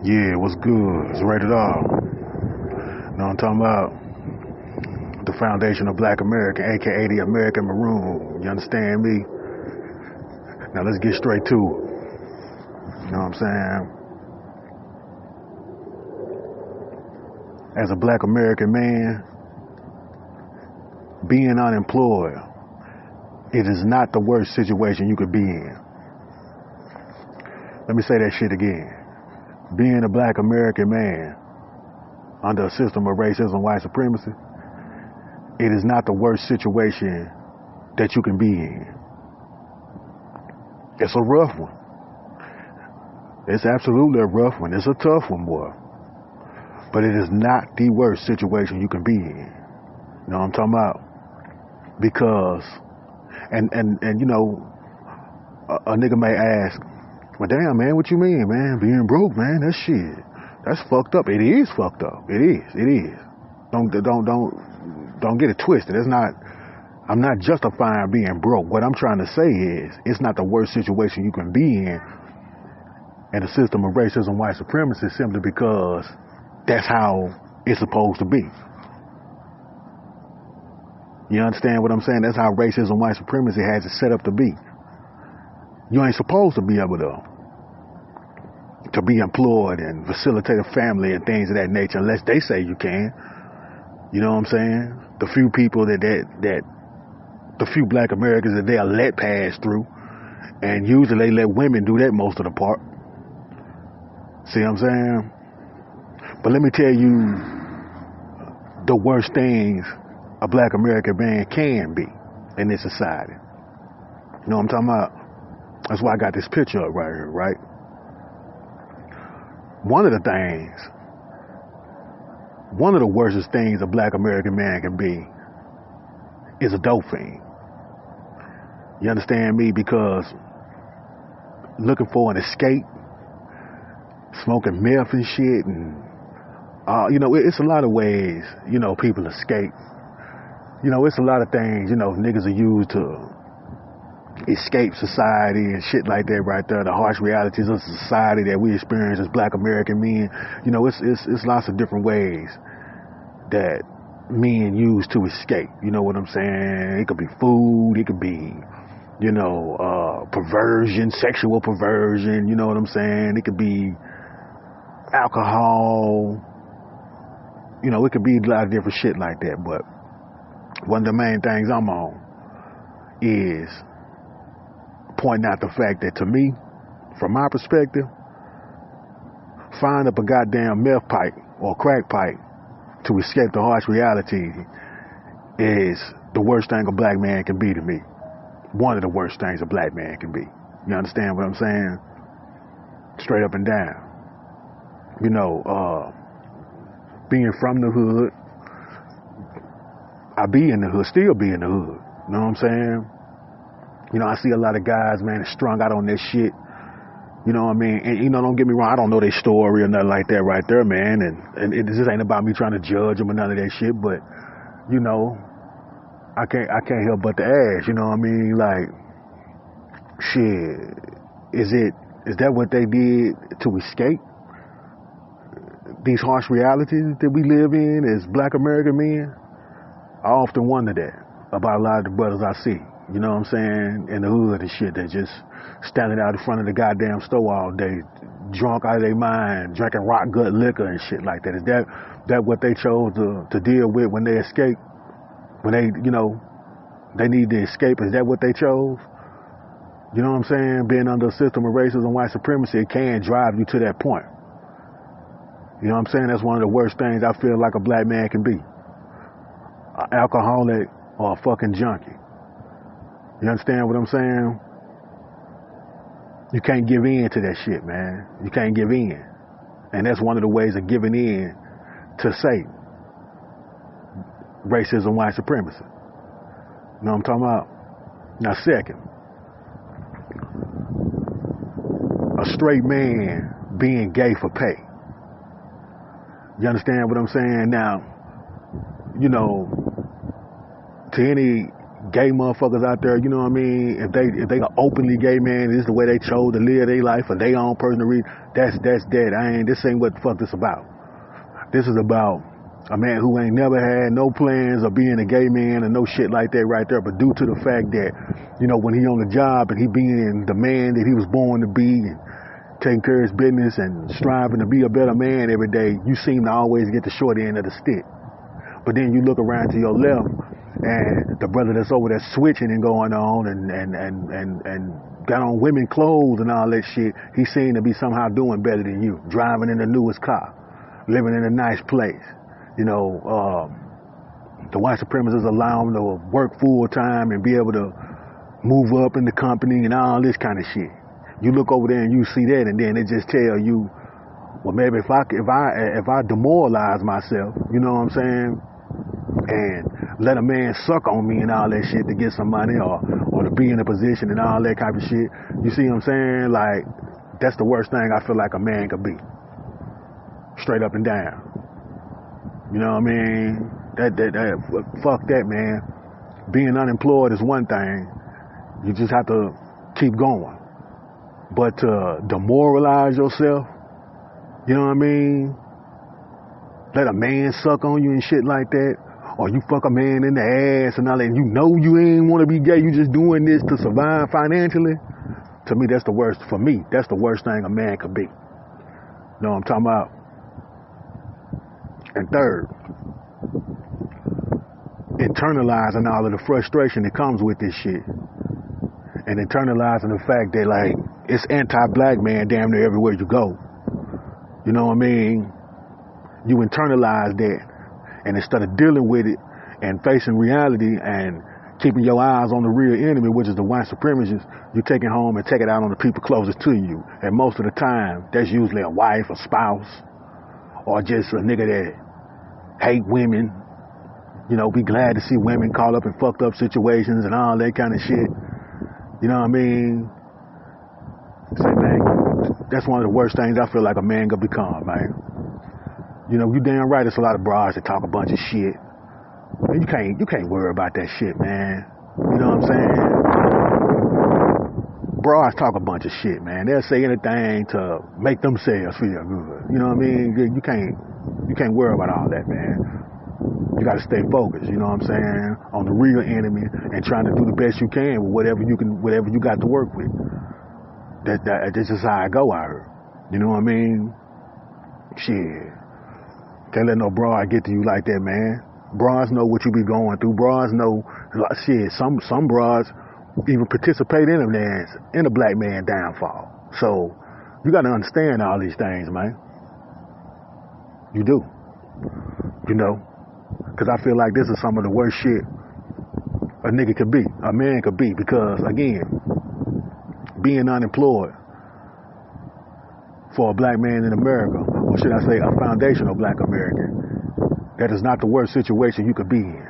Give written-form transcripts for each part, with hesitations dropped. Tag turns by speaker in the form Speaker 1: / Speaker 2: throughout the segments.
Speaker 1: Yeah, what's good? It's rated R. Know what I'm talking about? The foundation of Black America, aka the American Maroon. You understand me? Now let's get straight to it. You know what I'm saying? As a Black American man, being unemployed, it is not the worst situation you could be in. Let me say that shit again. Being a Black American man under a system of racism, white supremacy, it is not the worst situation that you can be in. It's a rough one. It's absolutely a rough one. It's a tough one, boy. But it is not the worst situation you can be in. You know what I'm talking about? Because, and you know, a nigga may ask, well, damn, man, what you mean, man? Being broke, man, that shit, that's fucked up. It is fucked up. It is. Don't get it twisted. I'm not justifying being broke. What I'm trying to say is, it's not the worst situation you can be in a system of racism, white supremacy, simply because that's how it's supposed to be. You understand what I'm saying? That's how racism, white supremacy has it set up to be. You ain't supposed to be able to be employed and facilitate a family and things of that nature unless they say you can. You know what I'm saying? The few people the few Black Americans that they'll let pass through, and usually they let women do that most of the part. See what I'm saying? But let me tell you the worst things a Black American man can be in this society. You know what I'm talking about? That's why I got this picture up right here, right? One of the worstest things a Black American man can be is a dope fiend. You understand me? Because looking for an escape, smoking meth and shit, and you know, it's a lot of ways, you know, people escape. You know, it's a lot of things, you know, niggas are used to escape society and shit like that right there, the harsh realities of society that we experience as Black American men. You know, it's lots of different ways that men use to escape. You know what I'm saying? It could be food, it could be, you know, perversion, sexual perversion, you know what I'm saying? It could be alcohol, you know, it could be a lot of different shit like that. But one of the main things I'm on is pointing out the fact that, to me, from my perspective, find up a goddamn meth pipe or crack pipe to escape the harsh reality is the worst thing a Black man can be to me. One of the worst things a Black man can be. You understand what I'm saying? Straight up and down. You know, being from the hood, I be in the hood, still be in the hood. You know what I'm saying? You know, I see a lot of guys, man, strung out on this shit. You know what I mean? And, you know, don't get me wrong, I don't know their story or nothing like that right there, man. And it just ain't about me trying to judge them or none of that shit. But, you know, I can't help but to ask, you know what I mean? Like, shit, is that what they did to escape these harsh realities that we live in as Black American men? I often wonder that about a lot of the brothers I see. You know what I'm saying? In the hood and shit, that just standing out in front of the goddamn store all day, drunk out of their mind, drinking rock gut liquor and shit like that. Is that what they chose to deal with when they escape? When they, you know, they need to escape, is that what they chose? You know what I'm saying? Being under a system of racism and white supremacy, it can drive you to that point. You know what I'm saying? That's one of the worst things I feel like a Black man can be. An alcoholic or a fucking junkie. You understand what I'm saying? You can't give in to that shit, man. You can't give in. And that's one of the ways of giving in to Satan. Racism, white supremacy. You know what I'm talking about? Now, second, a straight man being gay for pay. You understand what I'm saying? Now, you know, to any gay motherfuckers out there, you know what I mean? If they are openly gay, man, this is the way they chose to live their life for their own personal reason. That's dead. This ain't what the fuck this about. This is about a man who ain't never had no plans of being a gay man or no shit like that right there, but due to the fact that, you know, when he on the job and he being the man that he was born to be and taking care of his business and striving to be a better man every day, you seem to always get the short end of the stick. But then you look around to your left and the brother that's over there switching and going on and got on women clothes and all that shit, he seemed to be somehow doing better than you, driving in the newest car, living in a nice place. You know, the white supremacists allow them to work full time and be able to move up in the company and all this kind of shit. You look over there and you see that, and then it just tell you, well, maybe if I demoralize myself, you know what I'm saying, and let a man suck on me and all that shit to get some money or to be in a position and all that type of shit, you see what I'm saying? Like, that's the worst thing I feel like a man could be. Straight up and down. You know what I mean? Fuck that, man. Being unemployed is one thing. You just have to keep going. But to demoralize yourself, you know what I mean? Let a man suck on you and shit like that. Or you fuck a man in the ass and all that, and you know you ain't want to be gay, you just doing this to survive financially. To me, that's the worst. For me, that's the worst thing a man could be. You know what I'm talking about? And third, internalizing all of the frustration that comes with this shit. And internalizing the fact that, like, it's anti-black man damn near everywhere you go. You know what I mean? You internalize that. And instead of dealing with it and facing reality and keeping your eyes on the real enemy, which is the white supremacists, you take it home and take it out on the people closest to you. And most of the time, that's usually a wife, a spouse, or just a nigga that hate women. You know, be glad to see women caught up in fucked up situations and all that kind of shit. You know what I mean? Say, man, that's one of the worst things I feel like a man could become, man. You know, you damn right, there's a lot of bras that talk a bunch of shit. Man, you can't worry about that shit, man. You know what I'm saying? Bras talk a bunch of shit, man. They'll say anything to make themselves feel good. You know what I mean? You can't worry about all that, man. You gotta stay focused, you know what I'm saying, on the real enemy and trying to do the best you can with whatever you got to work with. That's just how I go out here. You know what I mean? Shit. Can't let no bra get to you like that, man. Bras know what you be going through. Bras know, shit, some bras even participate in a black man downfall. So you got to understand all these things, man. You do. You know? Because I feel like this is some of the worst shit a nigga could be, a man could be. Because, again, being unemployed for a black man in America, or should I say a foundational black American, that is not the worst situation you could be in.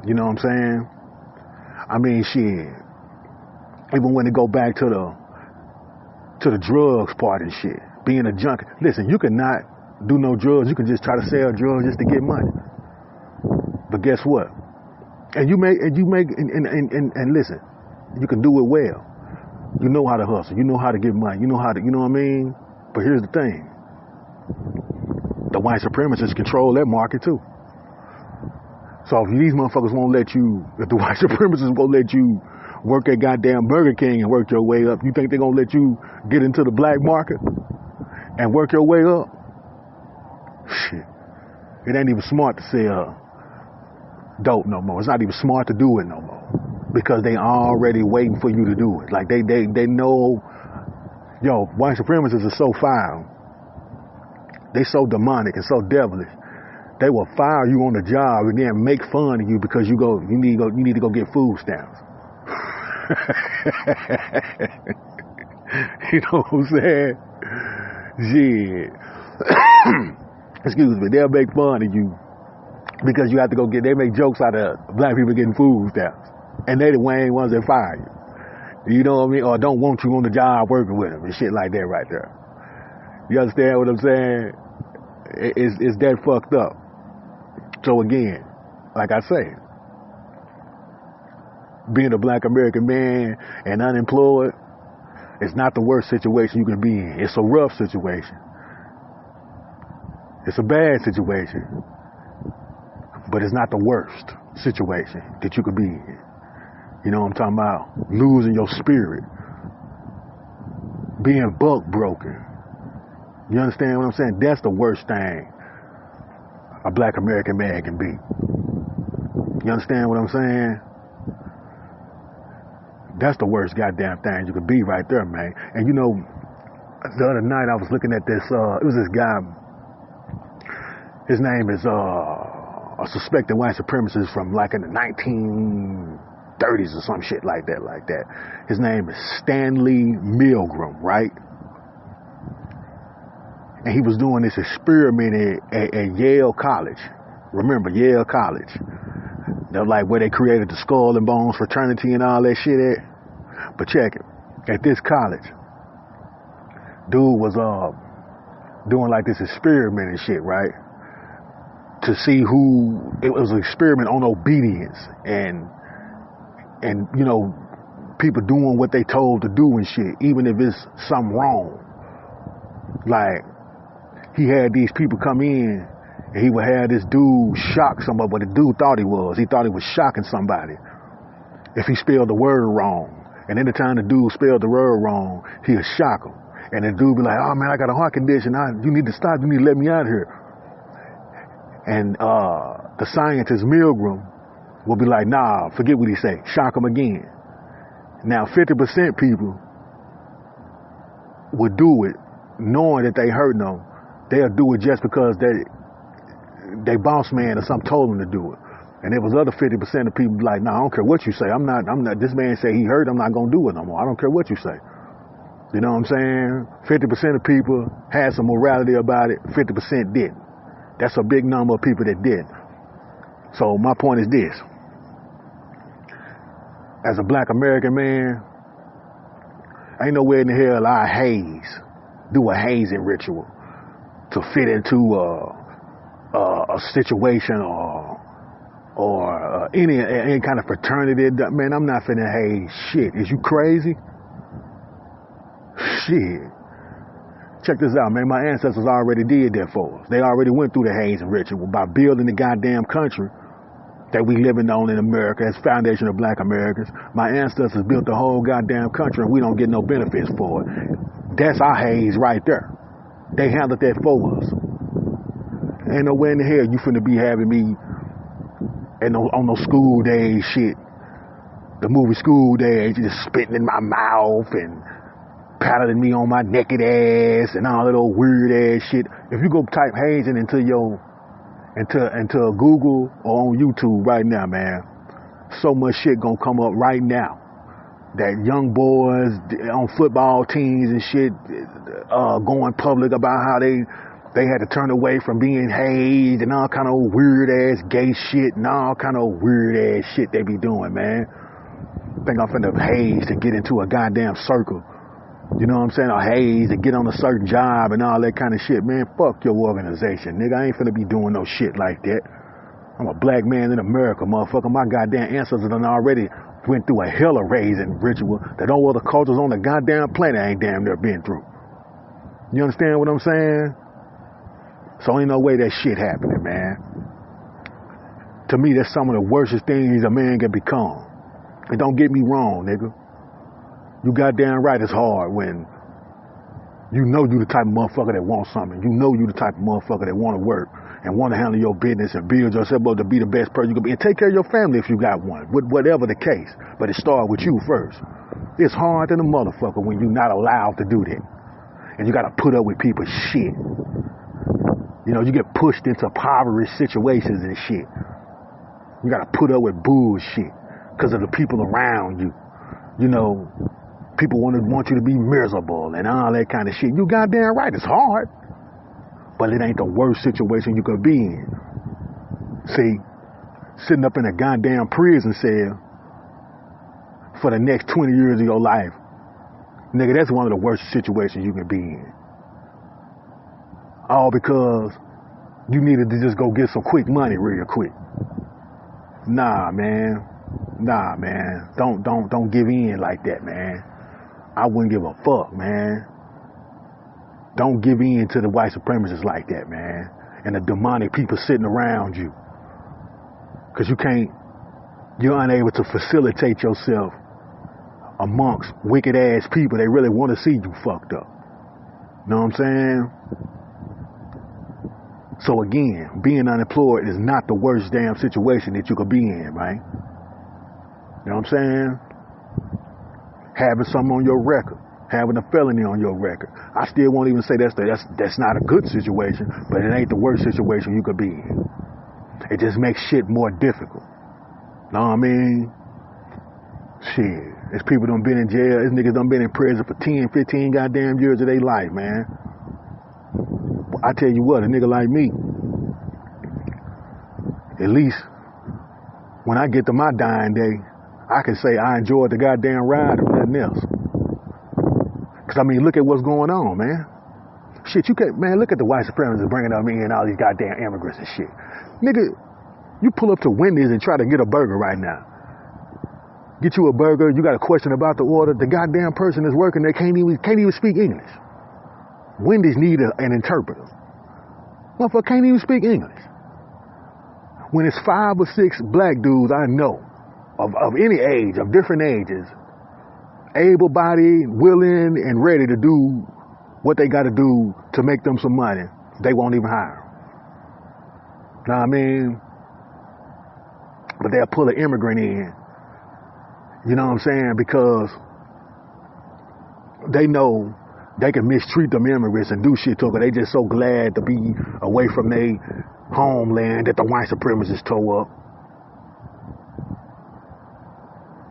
Speaker 1: You know what I'm saying? I mean, shit. Even when it go back to the drugs part and shit, being a junkie. Listen, you can not do no drugs. You can just try to sell drugs just to get money. But guess what? And listen, you can do it well. You know how to hustle. You know how to get money. You know what I mean? But here's the thing. The white supremacists control that market too. So if these motherfuckers if the white supremacists won't let you work at goddamn Burger King and work your way up, you think they're gonna let you get into the black market and work your way up? Shit. It ain't even smart to sell dope no more. It's not even smart to do it no more. Because they already waiting for you to do it. Like they know, white supremacists are so foul. They so demonic and so devilish. They will fire you on the job and then make fun of you because you need to go get food stamps. You know what I'm saying? Shit. Excuse me. They'll make fun of you because you have to they make jokes out of black people getting food stamps. And they the main ones that fire you. You know what I mean? Or don't want you on the job working with them and shit like that right there. You understand what I'm saying? It's that fucked up. So again, like I say, Being a black American man and unemployed is not the worst situation you can be in. It's a rough situation. It's a bad situation. But it's not the worst situation that you could be in. You know what I'm talking about? Losing your spirit. Being buck broken. You understand what I'm saying? That's the worst thing a black American man can be. You understand what I'm saying? That's the worst goddamn thing you could be right there, man. And you know, the other night I was looking at this, it was this guy, his name is a suspected white supremacist from like in the 1930s or some shit like that. His name is Stanley Milgram, right? And he was doing this experiment at Yale College. Remember, Yale College. They're like where they created the Skull and Bones fraternity and all that shit at. But check it. At this college, dude was doing like this experiment and shit, right? To see who, it was an experiment on obedience and you know, people doing what they told to do and shit, even if it's something wrong. Like, he had these people come in and he would have this dude shock somebody, what the dude thought he was. He thought he was shocking somebody if he spelled the word wrong. And anytime the dude spelled the word wrong, he'd shock him. And the dude be like, oh man, I got a heart condition. You need to stop. You need to let me out of here. And the scientist Milgram will be like, nah, forget what he say. Shock him again. Now, 50% people would do it knowing that they hurting them. They'll do it just because they boss man or something told them to do it. And there was other 50% of people like, nah, I don't care what you say. I'm not, this man say he hurt, I'm not going to do it no more. I don't care what you say. You know what I'm saying? 50% of people had some morality about it, 50% didn't. That's a big number of people that didn't. So my point is this. As a black American man, ain't nowhere in the hell I do a hazing ritual to fit into a situation or any kind of fraternity. Man, I'm not finna haze shit. Is you crazy? Shit. Check this out, man. My ancestors already did that for us. They already went through the hazing ritual by building the goddamn country that we living on in America as foundation of black Americans. My ancestors built the whole goddamn country and we don't get no benefits for it. That's our haze right there. They handled that for us. Ain't nowhere in the hell you finna be having me on no school days shit. The movie School Days, just spitting in my mouth and paddling me on my naked ass and all that old weird ass shit. If you go type hazing into Google or on YouTube right now, man, so much shit gonna come up right now. That young boys on football teams and shit going public about how they had to turn away from being hazed and all kind of weird ass gay shit and all kind of weird ass shit they be doing, man. Think I'm finna haze to get into a goddamn circle. You know what I'm saying? Or haze to get on a certain job and all that kind of shit. Man, fuck your organization, nigga. I ain't finna be doing no shit like that. I'm a black man in America, motherfucker. My goddamn ancestors done already went through a hella raising ritual that all other cultures on the goddamn planet ain't damn near been through. You understand what I'm saying? So ain't no way that shit happening, man. To me, that's some of the worstest things a man can become. And don't get me wrong, nigga. You goddamn right it's hard when you know you the type of motherfucker that wants something. You know you the type of motherfucker that want to work and want to handle your business and build yourself up to be the best person you can be. And take care of your family if you got one, whatever the case. But it starts with you first. It's hard than a motherfucker when you're not allowed to do that. And you got to put up with people's shit. You know, you get pushed into impoverished situations and shit. You got to put up with bullshit because of the people around you. You know, people want you to be miserable and all that kind of shit. You goddamn right, it's hard. But it ain't the worst situation you could be in. See, sitting up in a goddamn prison cell for the next 20 years of your life, nigga, that's one of the worst situations you can be in. All because you needed to just go get some quick money real quick. Nah, man. Nah, man. Don't give in like that, man. I wouldn't give a fuck, man. Don't give in to the white supremacists like that, man. And the demonic people sitting around you. Because you're unable to facilitate yourself amongst wicked ass people. They really want to see you fucked up. Know what I'm saying? So again, being unemployed is not the worst damn situation that you could be in, right? You know what I'm saying? Having something on your record, having a felony on your record. I still won't even say that's not a good situation, but it ain't the worst situation you could be in. It just makes shit more difficult. Know what I mean? Shit. There's people done been in jail. There's niggas done been in prison for 10, 15 goddamn years of their life, man. I tell you what, a nigga like me, at least when I get to my dying day, I can say I enjoyed the goddamn ride or nothing else. Cause I mean, look at what's going on, man. Shit, man, look at the white supremacists bringing up me and all these goddamn immigrants and shit. Nigga, you pull up to Wendy's and try to get a burger right now. Get you a burger, you got a question about the order, the goddamn person that's working there can't even speak English. Wendy's need an interpreter. Motherfucker can't even speak English. When it's 5 or 6 black dudes I know, of any age, of different ages, able-bodied, willing, and ready to do what they got to do to make them some money, they won't even hire them. Know what I mean? But they'll pull an immigrant in. You know what I'm saying? Because they know they can mistreat them immigrants and do shit to them. They just so glad to be away from their homeland that the white supremacists tore up.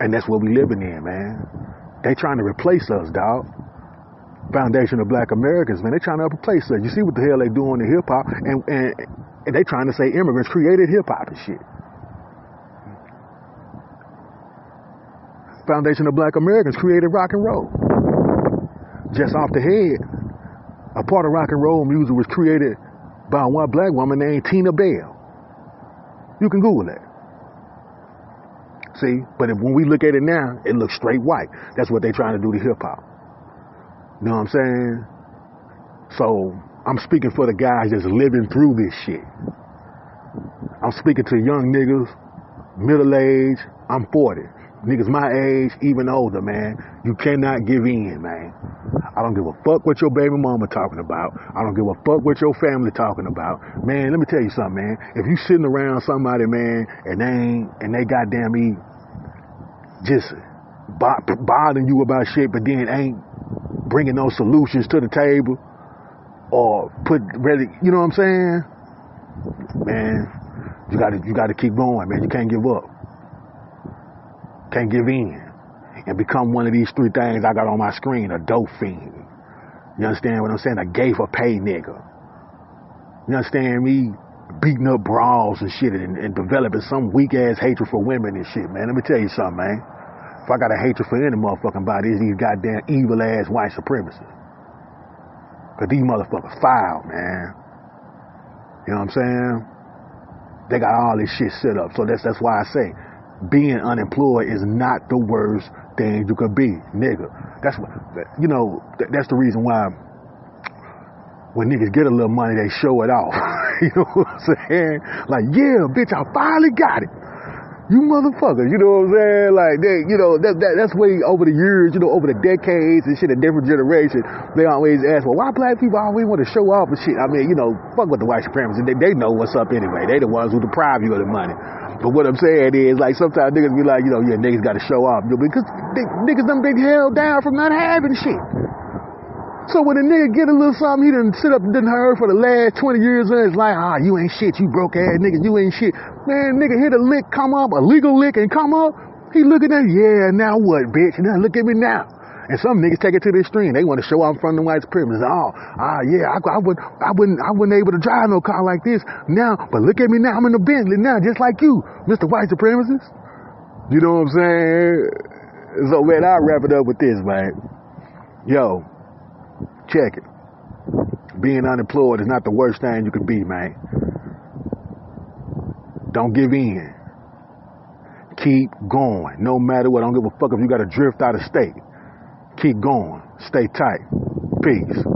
Speaker 1: And that's what we living in, man. They trying to replace us, dog. Foundation of Black Americans, man. They trying to replace us. You see what the hell they doing to hip hop, and they trying to say immigrants created hip hop and shit. Foundation of Black Americans created rock and roll. Just off the head, a part of rock and roll music was created by one black woman named Tina Bell. You can Google that. See, but when we look at it now, it looks straight white. That's what they trying to do to hip hop. You know what I'm saying? So I'm speaking for the guys that's living through this shit. I'm speaking to young niggas, middle age. I'm 40. Niggas my age, even older, man. You cannot give in, man. I don't give a fuck what your baby mama talking about. I don't give a fuck what your family talking about. Man, let me tell you something, man. If you sitting around somebody, man, and they goddamn me just bothering you about shit, but then ain't bringing no solutions to the table or you know what I'm saying? Man, you gotta keep going, man. You can't give up. Can't give in and become one of these 3 things I got on my screen: a dope fiend. You understand what I'm saying? A gay for pay nigga. You understand me? Beating up brawls and shit and developing some weak ass hatred for women and shit, man. Let me tell you something, man. If I got a hatred for any motherfucking body, it's these goddamn evil ass white supremacists. Cause these motherfuckers foul, man. You know what I'm saying? They got all this shit set up. So that's why I say, being unemployed is not the worst thing you could be, nigga. That's what, you know, that's the reason why when niggas get a little money, they show it off. You know what I'm saying? Like, yeah, bitch, I finally got it. You motherfuckers, you know what I'm saying? Like, that's way over the years, over the decades and shit, a different generation. They always ask, well, why black people always want to show off and shit? I mean, fuck with the white supremacists. They know what's up anyway. They the ones who deprive you of the money. But what I'm saying is, like, sometimes niggas be like, yeah, niggas got to show off. Because niggas done been held down from not having shit. So when a nigga get a little something, he done sit up and done heard for the last 20 years, and it's like, you ain't shit, you broke ass niggas, you ain't shit. Man, nigga hit a lick, come up, a legal lick and come up. He looking at, yeah, now what, bitch? Now look at me now. And some niggas take it to the extreme. They want to show off in front of the white supremacists. Yeah, I wasn't able to drive no car like this now, but look at me now, I'm in a Bentley now, just like you, Mr. White Supremacist. You know what I'm saying? So, man, I'll wrap it up with this, man. Yo, check it. Being unemployed is not the worst thing you could be, man. Don't give in. Keep going. No matter what. I don't give a fuck if you got to drift out of state. Keep going. Stay tight. Peace.